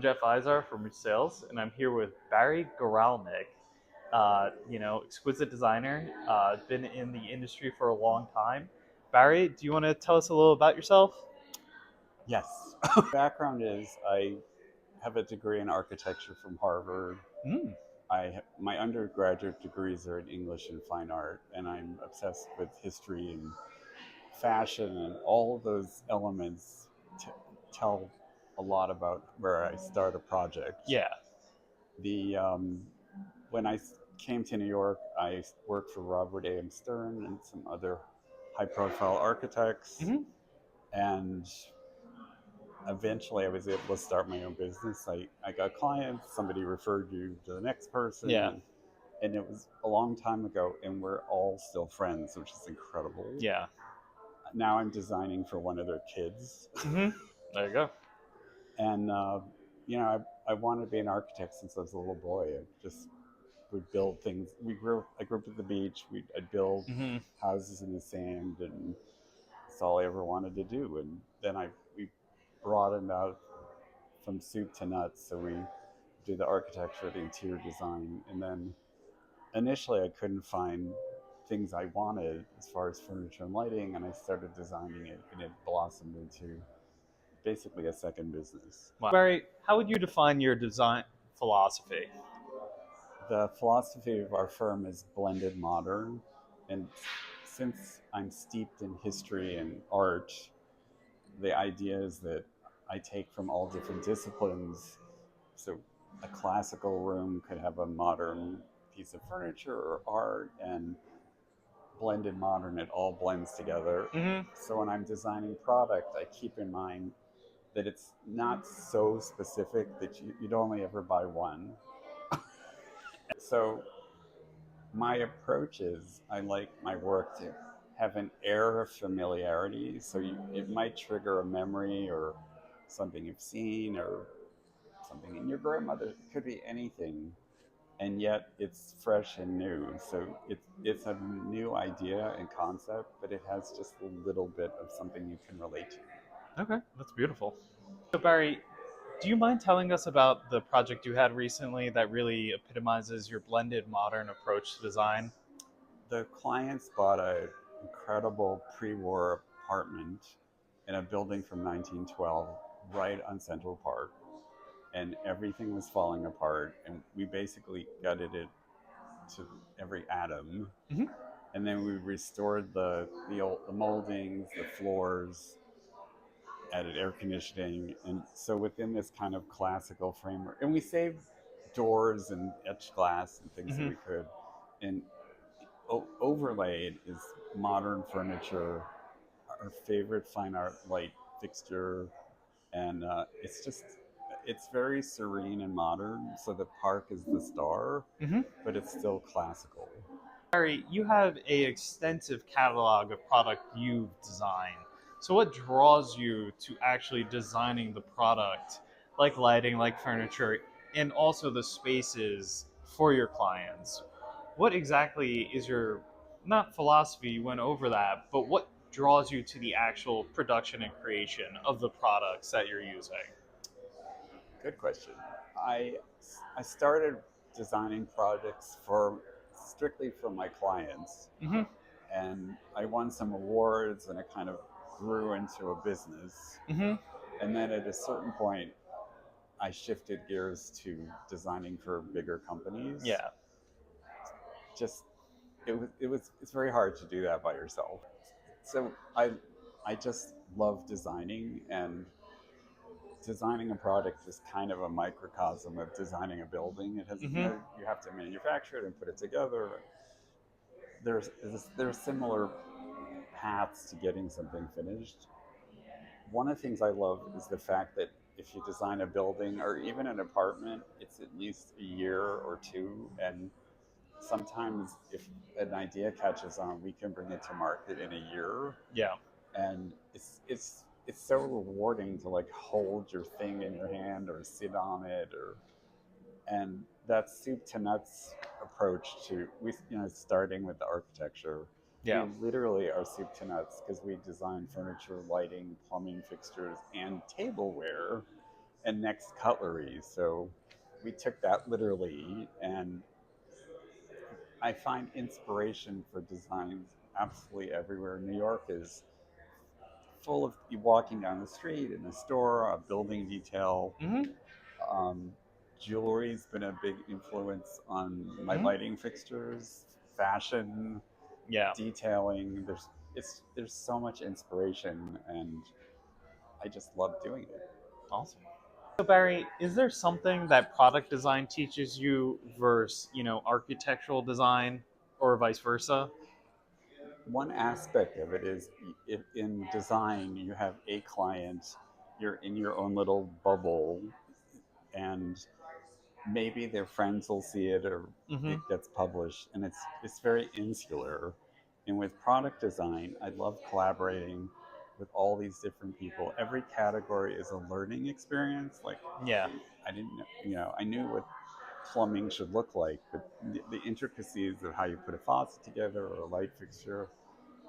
Jeff Izar from sales, and I'm here with Barry Goralnick. Exquisite designer, been in the industry for a long time. Barry, do you want to tell us a little about yourself? Yes. Background is I have a degree in architecture from Harvard. Mm, My undergraduate degrees are in English and fine art, and I'm obsessed with history and fashion, and all of those elements t- tell a lot about where I start a project. yeah. The When came to New York, I worked for Robert A. M. Stern and some other high-profile architects, Hmm. and eventually I was able to start my own business. I got clients, somebody referred you to the next Yeah. person, and it was a long time ago, and we're all still friends, which is incredible. Yeah. Now I'm designing for one of their kids, Hmm. There you go. and I wanted to be an architect since I was a little boy. I just would build things. I grew up at the beach. I'd build Hmm. houses in the sand, and that's all I ever wanted to do. And then we broadened out from soup to nuts. So we do the architecture, the interior design, and then initially I couldn't find things I wanted as far as furniture and lighting, and I started designing it, and it blossomed into basically a second business. Wow. Barry, how would you define your design philosophy? The philosophy of our firm is blended modern, and since I'm steeped in history and art, the idea is that I take from all different disciplines. So a classical room could have a modern piece of furniture or art, and blended modern, it all blends together. Hmm. So when I'm designing product, I keep in mind that it's not so specific that you'd only ever buy one. So my approach is I like my work to have an air of familiarity. So it might trigger a memory or something you've seen or something in your grandmother. It could be anything, and yet it's fresh and new. So it's a new idea and concept, but it has just a little bit of something you can relate to. Okay, that's beautiful. So, Barry, do you mind telling us about the project you had recently that really epitomizes your blended modern approach to design? The clients bought an incredible pre-war apartment in a building from 1912 right on Central Park, and everything was falling apart, and we basically gutted it to every atom, Hmm. and then we restored the moldings, the floors, added air conditioning, and so within this kind of classical framework, and we saved doors and etched glass and things that Hmm. we could, and overlaid is modern furniture, our favorite fine art light fixture, and it's very serene and modern. So the park is the star, Hmm. but it's still classical. Barry, you have a extensive catalog of product you've designed. So, what draws you to actually designing the product, like lighting, like furniture, and also the spaces for your clients? What exactly is your, not philosophy, you went over that, but what draws you to the actual production and creation of the products that you're using? Good question. I I started designing projects for strictly for my clients, Hmm. and I won some awards, and it kind of grew into a business. Hmm. And then at a certain point, I shifted gears to designing for bigger companies. Yeah. Just it's very hard to do that by yourself. So I just love designing, and designing a product is kind of a microcosm of designing a building. It has, Hmm. you have to manufacture it and put it together. There's similar paths to getting something finished. One of the things I love is the fact that if you design a building or even an apartment, it's at least a year or two, and sometimes if an idea catches on, we can bring it to market in a year, Yeah. and it's so rewarding to like hold your thing in your hand or sit on it, or and that soup to nuts approach to starting with the architecture, we Yeah. literally are soup to nuts because we design furniture, lighting, plumbing fixtures, and tableware and next cutlery. So we took that literally, and I find inspiration for designs absolutely everywhere. New York is full of you walking down the street, in a store, a building detail. Mm-hmm. Um, Jewelry's been a big influence on my Mm-hmm. lighting fixtures, fashion, Yeah. detailing. There's so much inspiration, and I just love doing it. Awesome. So Barry, is there something that product design teaches you versus, architectural design or vice versa? One aspect of it is if in design you have a client, you're in your own little bubble, and maybe their friends will see it or Mm-hmm. it gets published, and it's very insular. And with product design, I love collaborating with all these different people. Every category is a learning experience. Like Yeah. I didn't know, I knew what plumbing should look like, but the intricacies of how you put a faucet together or a light fixture.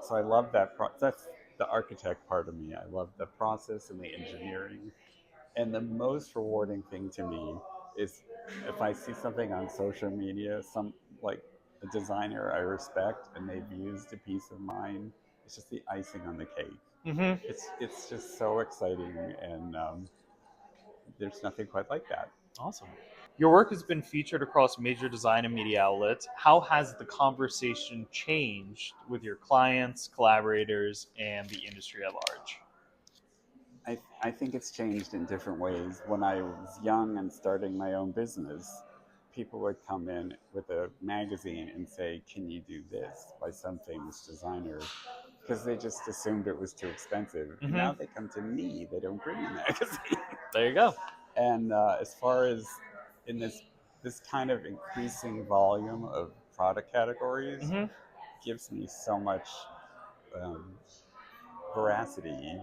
So I love that. That's the architect part of me. I love the process and the engineering. And the most rewarding thing to me is if I see something on social media, some like a designer I respect, and they've used a piece of mine. It's just the icing on the cake. Mm-hmm. It's just so exciting, and there's nothing quite like that. Awesome. Your work has been featured across major design and media outlets. How has the conversation changed with your clients, collaborators, and the industry at large? I think it's changed in different ways. When I was young and starting my own business, people would come in with a magazine and say, "Can you do this?" by some famous designer, because they just assumed it was too expensive. And Mm-hmm. now they come to me; they don't bring a magazine. There you go. And as far as in this kind of increasing volume of product categories, Mm-hmm. gives me so much um, veracity.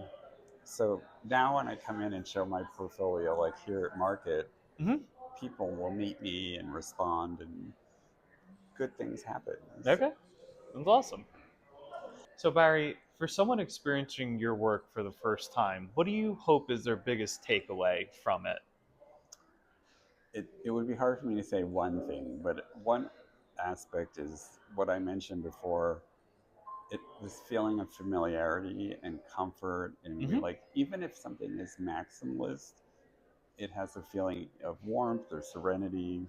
So now when I come in and show my portfolio, like here at Market, Mm-hmm. people will meet me and respond, and good things happen. So Okay. That's awesome. So, Barry, for someone experiencing your work for the first time, what do you hope is their biggest takeaway from it? it would be hard for me to say one thing, but one aspect is what I mentioned before. This feeling of familiarity and comfort, and we Mm-hmm. like even if something is maximalist, it has a feeling of warmth or serenity,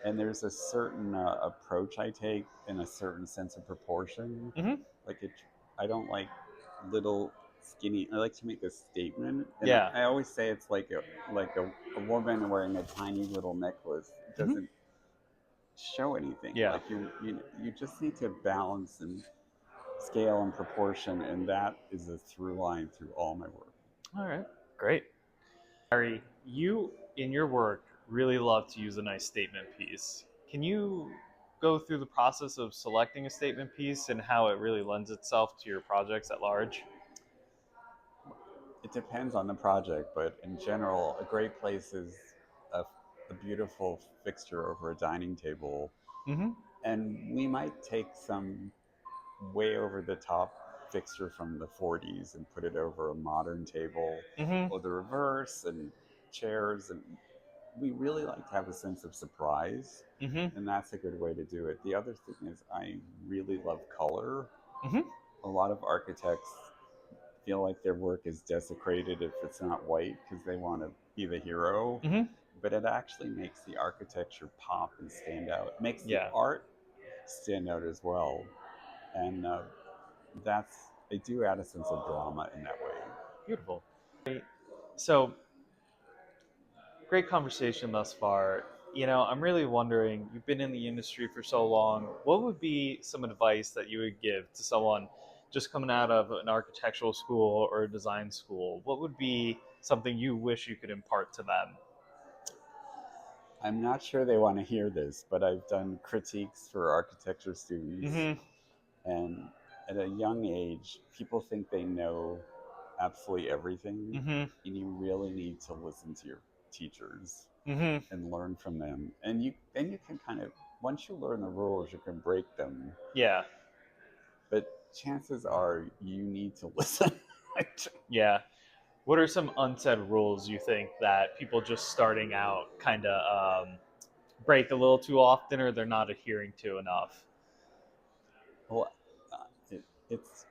and there's a certain approach I take in a certain sense of proportion. Mm-hmm. Like it, I don't like little skinny. I like to make a statement, and Yeah. I always say it's like a woman wearing a tiny little necklace. It Mm-hmm. doesn't show anything. Yeah. Like you just need to balance and scale and proportion, and that is a through line through all my work. All right. Great. Barry, you in your work really love to use a nice statement piece. Can you go through the process of selecting a statement piece and how it really lends itself to your projects at large? It depends on the project, but in general, a great place is a, a beautiful fixture over a dining table. Mm-hmm. And we might take some way over the top fixture from the 40s and put it over a modern table, Mm-hmm. or the reverse, and chairs. And we really like to have a sense of surprise. Mm-hmm. And that's a good way to do it. The other thing is, I really love color. Mm-hmm. A lot of architects feel like their work is desecrated if it's not white because they want to be the hero. Mm-hmm. But it actually makes the architecture pop and stand out. It makes the Yeah. art stand out as well. And that's, they do add a sense of drama in that way. Beautiful. So, great conversation thus far. I'm really wondering, you've been in the industry for so long, what would be some advice that you would give to someone just coming out of an architectural school or a design school? What would be something you wish you could impart to them? I'm not sure they want to hear this, but I've done critiques for architecture students, Mm-hmm. and at a young age, people think they know absolutely everything, Mm-hmm. and you really need to listen to your teachers Mm-hmm. and learn from them. And you can kind of, once you learn the rules, you can break them. Yeah. But chances are you need to listen. Yeah. What are some unsaid rules you think that people just starting out kind of break a little too often, or they're not adhering to enough? Well, it's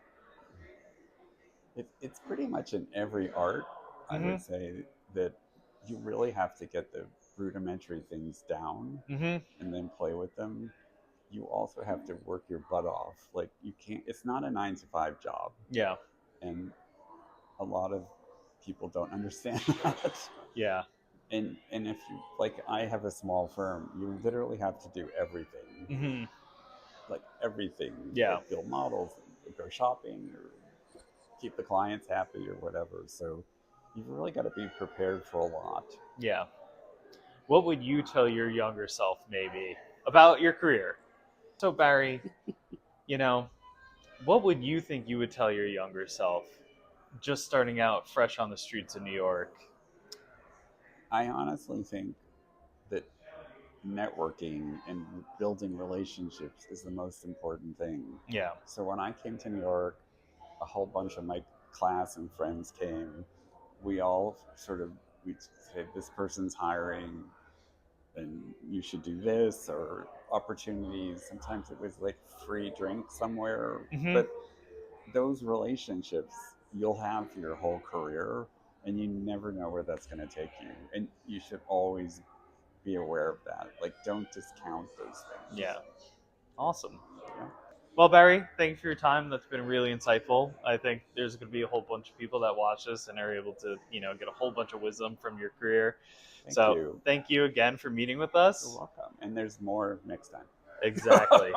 it's pretty much in every art. I Mm-hmm. would say that you really have to get the rudimentary things down Mm-hmm. and then play with them. You also have to work your butt off. Like you can't. It's not a 9 to 5 job, Yeah. and a lot of people don't understand that. Yeah. And if you like, I have a small firm. You literally have to do everything, Mm-hmm. like everything, Yeah. like build models, go shopping, or keep the clients happy, or whatever. So you've really got to be prepared for a lot. Yeah. What would you tell your younger self maybe about your career? So Barry, you know, what would you think you would tell your younger self just starting out fresh on the streets of New York? I honestly think that networking and building relationships is the most important thing. Yeah. So when I came to New York, a whole bunch of my class and friends came. We all sort of we said this person's hiring and you should do this, or opportunities. Sometimes it was like free drink somewhere, Mm-hmm. but those relationships you'll have for your whole career, and you never know where that's going to take you, and you should always be aware of that. Like, don't discount those things. Yeah. Awesome. Yeah. Well, Barry, thank you for your time. That's been really insightful. I think there's going to be a whole bunch of people that watch this and are able to, get a whole bunch of wisdom from your career. Thank So, you. thank you again for meeting with You're us. welcome. And there's more next time. Exactly.